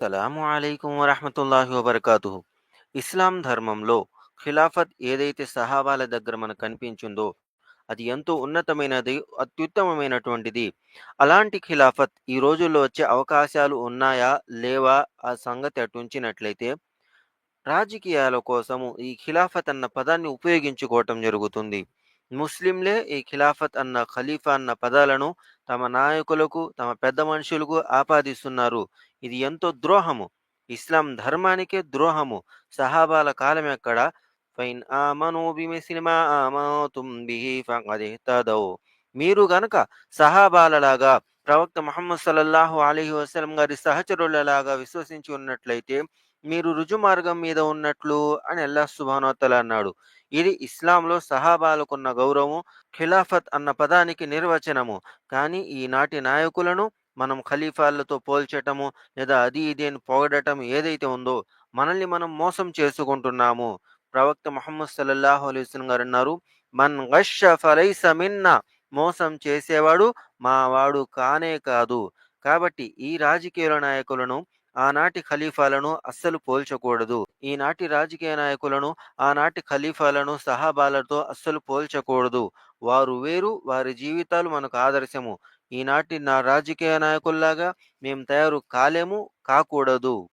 అస్సలాము అలైకుం వరహమతుల్లాహి వబర్కాతుహు. ఇస్లాం ధర్మంలో ఖిలాఫత్ ఏదైతే సహాబాల దగ్గర మనకు కనిపించిందో అది ఎంతో ఉన్నతమైనది, అత్యుత్తమమైనటువంటిది. అలాంటి ఖిలాఫత్ ఈ రోజుల్లో వచ్చే అవకాశాలు ఉన్నాయా? లేవా? ఆ సంగతి అటుంచినట్లయితే రాజకీయాల కోసము ఈ ఖిలాఫత్ అన్న పదాన్ని ఉపయోగించుకోవటం జరుగుతుంది. ముస్లింలే ఈ ఖిలాఫత్ అన్న, ఖలీఫా అన్న పదాలను తమ నాయకులకు, తమ పెద్ద మనుషులకు ఆపాదిస్తున్నారు. ఇది ఎంతో ద్రోహము. ఇస్లాం ధర్మానికే ద్రోహము. సహాబాల కాలం ఎక్కడ? ఫైన్ ఆమను బిమిస్లి మా ఆమనతుం బిహి ఫఖద్ ఇహ్తదౌ. మీరు గనక సహాబాలలాగా ప్రవక్త ముహమ్మద్ సల్లల్లాహు అలైహి వసల్లం గారి సహచరులలాగా విశ్వసించి ఉన్నట్లయితే మీరు రుజుమార్గం మీద ఉన్నట్లు అని అల్లాహ్ సుబ్హానహు వ తఆలా అన్నాడు. ఇది ఇస్లాంలో సహాబాలకున్న గౌరవం, ఖిలాఫత్ అన్న పదానికి నిర్వచనము. కానీ ఈనాటి నాయకులను మనం ఖలీఫాలతో పోల్చటము, లేదా అది ఇది అని పొగడటం ఏదైతే ఉందో, మనల్ని మనం మోసం చేసుకుంటున్నాము. ప్రవక్త ముహమ్మద్ సల్లల్లాహు అలైహి వసల్లం గారు అన్నారు, మన్ గష్ష ఫలైస మిన్నా. మోసం చేసేవాడు మా వాడు కానే కాదు. కాబట్టి ఈ రాజకీయ నాయకులను, ఆనాటి ఖలీఫాలను అస్సలు పోల్చకూడదు. ఈనాటి రాజకీయ నాయకులను, ఆనాటి ఖలీఫాలను సహాబాలతో అస్సలు పోల్చకూడదు. వారు వేరు, వారి జీవితాలు మనకు ఆదర్శము. ఈనాటి రాజకీయ నాయకుల్లాగా మేము తయారు కాలేము, కాకూడదు.